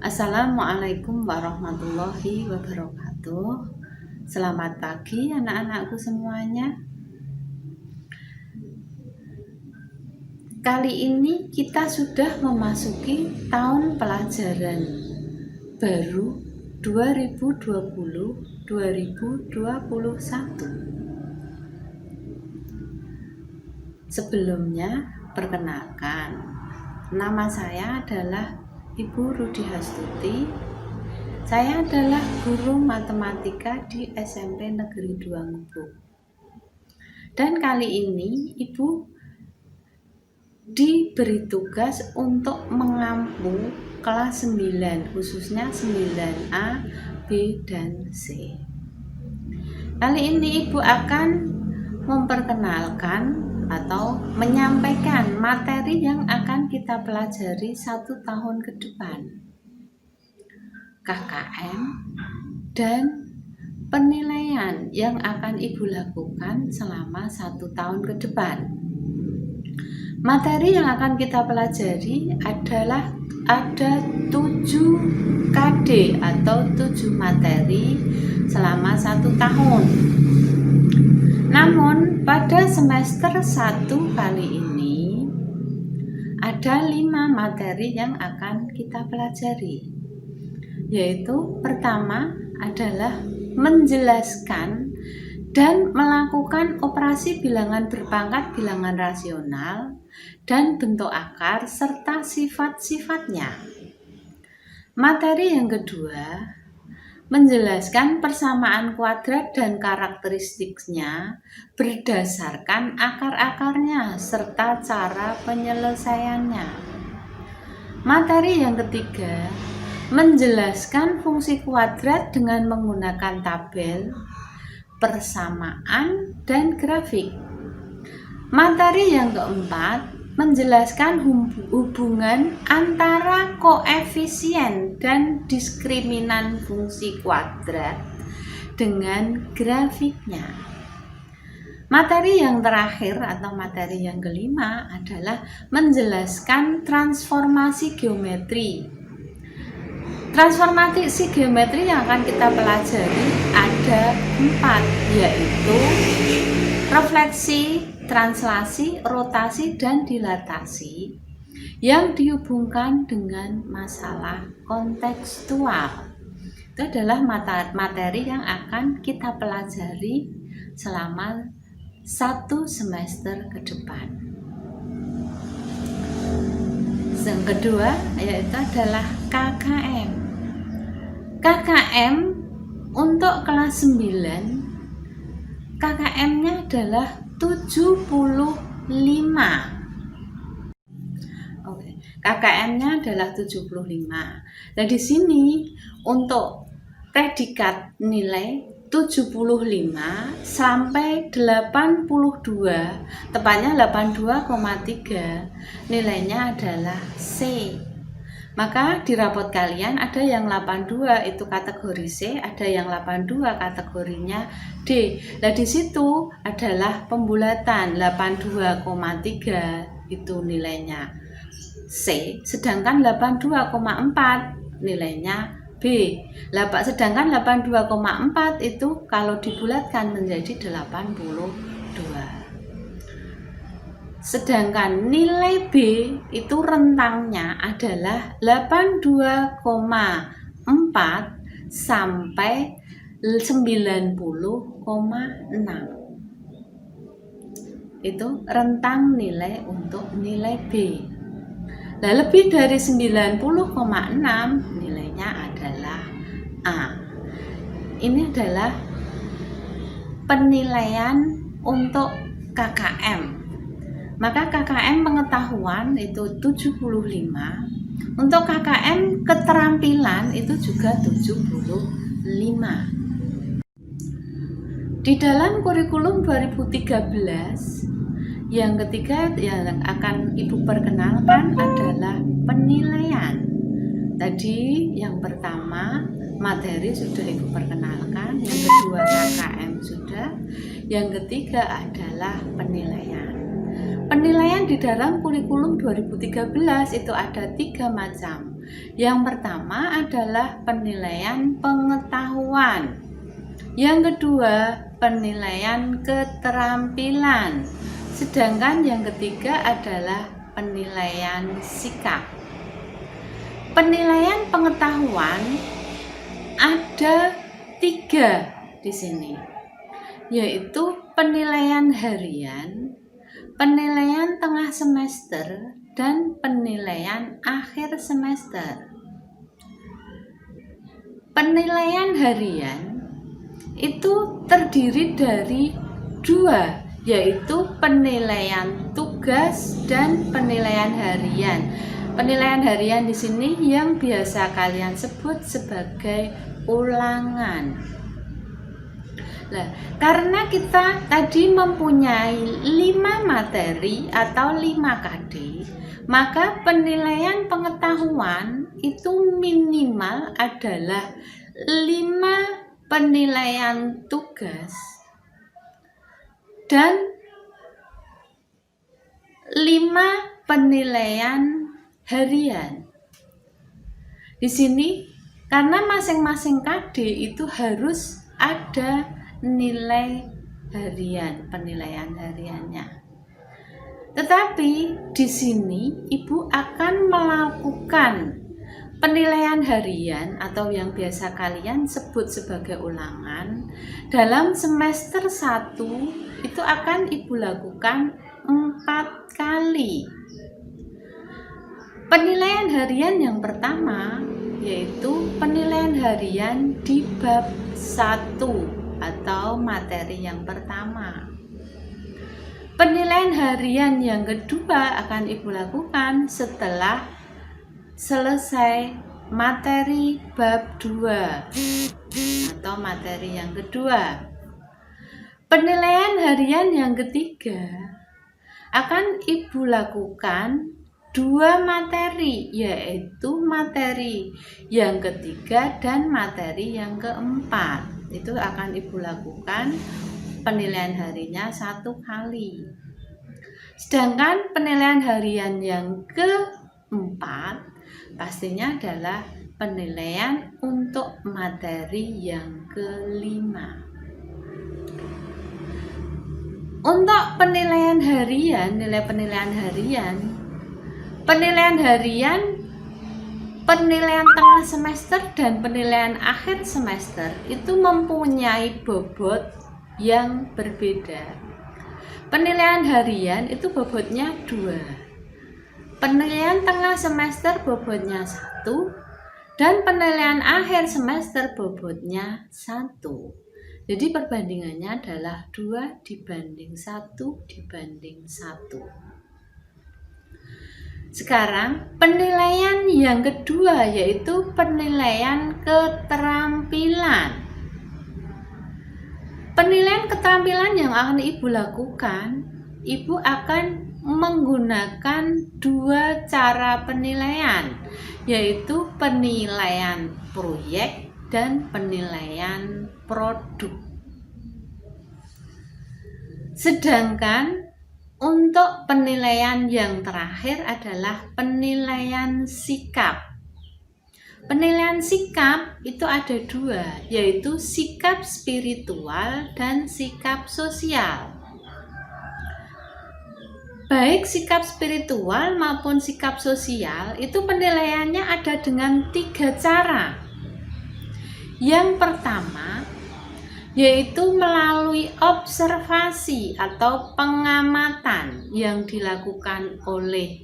Assalamualaikum warahmatullahi wabarakatuh. Selamat pagi anak-anakku semuanya. Kali ini kita sudah memasuki tahun pelajaran baru 2020-2021. Sebelumnya, perkenalkan, nama saya adalah Ibu Rudi Hastuti. Saya adalah guru matematika di SMP Negeri 2 Ngubuk. Dan kali ini Ibu diberi tugas untuk mengampu kelas 9, khususnya 9A, B, dan C. Kali ini Ibu akan memperkenalkan atau menyampaikan materi yang akan kita pelajari 1 tahun ke depan, KKM dan penilaian yang akan Ibu lakukan selama 1 tahun ke depan. Materi yang akan kita pelajari adalah ada 7 KD atau 7 materi selama 1 tahun. Namun pada semester 1 kali ini ada 5 materi yang akan kita pelajari, yaitu pertama adalah menjelaskan dan melakukan operasi bilangan berpangkat bilangan rasional dan bentuk akar serta sifat-sifatnya. Materi yang kedua, menjelaskan persamaan kuadrat dan karakteristiknya berdasarkan akar-akarnya serta cara penyelesaiannya. Materi yang ketiga, menjelaskan fungsi kuadrat dengan menggunakan tabel, persamaan, dan grafik. Materi yang keempat, menjelaskan hubungan antara koefisien dan diskriminan fungsi kuadrat dengan grafiknya. Materi yang terakhir atau materi yang kelima adalah menjelaskan transformasi geometri. Transformasi geometri yang akan kita pelajari ada 4, yaitu refleksi, translasi, rotasi, dan dilatasi yang dihubungkan dengan masalah kontekstual. Itu adalah materi yang akan kita pelajari selama 1 semester ke depan. Yang kedua yaitu adalah KKM. KKM untuk kelas 9, KKM-nya adalah 75. Oke, KKM-nya adalah 75. Dan di sini untuk predikat nilai 75 sampai 82, tepatnya 82,3, nilainya adalah C. Maka di rapot kalian ada yang 82 itu kategori C, ada yang 82 kategorinya D. Nah di situ adalah pembulatan 82,3 itu nilainya C, sedangkan 82,4 nilainya B. Sedangkan 82,4 itu kalau dibulatkan menjadi 82. Sedangkan nilai B itu rentangnya adalah 82,4 sampai 90,6. Itu rentang nilai untuk nilai B. Nah, lebih dari 90,6 nilainya adalah A. Ini adalah penilaian untuk KKM. Maka KKM pengetahuan itu 75, untuk KKM keterampilan itu juga 75. Di dalam kurikulum 2013, yang ketiga yang akan Ibu perkenalkan adalah penilaian. Tadi yang pertama materi sudah Ibu perkenalkan, yang kedua KKM sudah, yang ketiga adalah penilaian. Penilaian di dalam kurikulum 2013 itu ada 3 macam. Yang pertama adalah penilaian pengetahuan. Yang kedua, penilaian keterampilan. Sedangkan yang ketiga adalah penilaian sikap. Penilaian pengetahuan ada 3 di sini, yaitu penilaian harian, penilaian tengah semester, dan penilaian akhir semester. Penilaian harian itu terdiri dari 2, yaitu penilaian tugas dan penilaian harian. Penilaian harian di sini yang biasa kalian sebut sebagai ulangan. Nah, karena kita tadi mempunyai 5 materi atau 5 KD, maka penilaian pengetahuan itu minimal adalah 5 penilaian tugas dan 5 penilaian harian. Di sini karena masing-masing KD itu harus ada nilai harian, penilaian hariannya. Tetapi di sini Ibu akan melakukan penilaian harian atau yang biasa kalian sebut sebagai ulangan dalam semester 1 itu akan Ibu lakukan 4 kali. Penilaian harian yang pertama yaitu penilaian harian di bab 1 atau materi yang pertama. Penilaian harian yang kedua akan Ibu lakukan setelah selesai materi bab 2 atau materi yang kedua. Penilaian harian yang ketiga akan Ibu lakukan 2 materi, yaitu materi yang ketiga dan materi yang keempat. Itu akan Ibu lakukan penilaian harinya 1 kali. Sedangkan penilaian harian yang keempat pastinya adalah penilaian untuk materi yang kelima. Untuk penilaian harian, nilai penilaian harian, penilaian tengah semester dan penilaian akhir semester itu mempunyai bobot yang berbeda. Penilaian harian itu bobotnya 2. Penilaian tengah semester bobotnya 1 dan penilaian akhir semester bobotnya 1. Jadi perbandingannya adalah 2 dibanding 1 dibanding 1. Sekarang penilaian yang kedua yaitu penilaian keterampilan. Penilaian keterampilan yang akan Ibu lakukan, Ibu akan menggunakan 2 cara penilaian, yaitu penilaian proyek dan penilaian produk. Sedangkan untuk penilaian yang terakhir adalah penilaian sikap. Penilaian sikap itu ada 2, yaitu sikap spiritual dan sikap sosial. Baik sikap spiritual maupun sikap sosial itu penilaiannya ada dengan 3 cara. Yang pertama yaitu melalui observasi atau pengamatan yang dilakukan oleh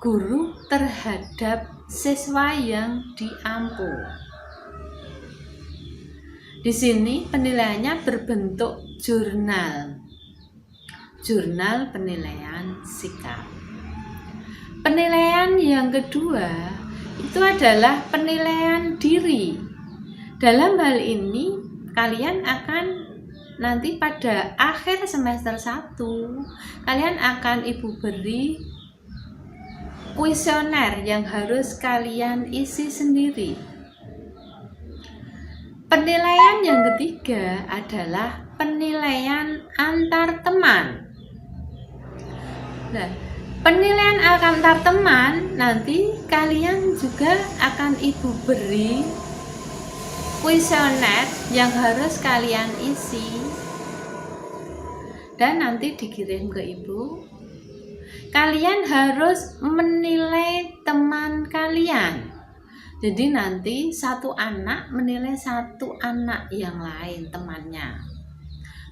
guru terhadap siswa yang diampu. Di sini penilaiannya berbentuk jurnal penilaian sikap. Penilaian yang kedua itu adalah penilaian diri. Dalam hal ini kalian akan nanti pada akhir semester 1 kalian akan Ibu beri kuesioner yang harus kalian isi sendiri. Penilaian yang ketiga adalah penilaian antar teman. Nah, Penilaian antar teman nanti kalian juga akan Ibu beri kuesioner yang harus kalian isi dan nanti dikirim ke Ibu. Kalian harus menilai teman kalian. Jadi nanti satu anak menilai satu anak yang lain temannya.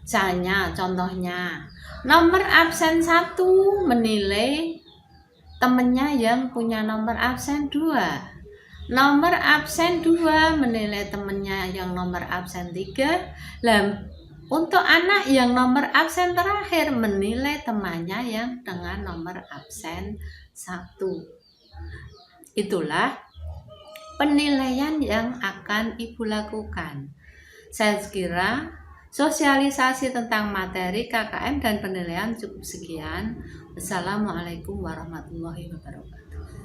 Misalnya contohnya nomor absen 1 menilai temennya yang punya nomor absen 2. Nomor absen 2 menilai temennya yang nomor absen 3. Untuk anak yang nomor absen terakhir menilai temannya yang dengan nomor absen 1. Itulah penilaian yang akan Ibu lakukan. Saya kira sosialisasi tentang materi KKM dan penilaian cukup sekian. Wassalamualaikum warahmatullahi wabarakatuh.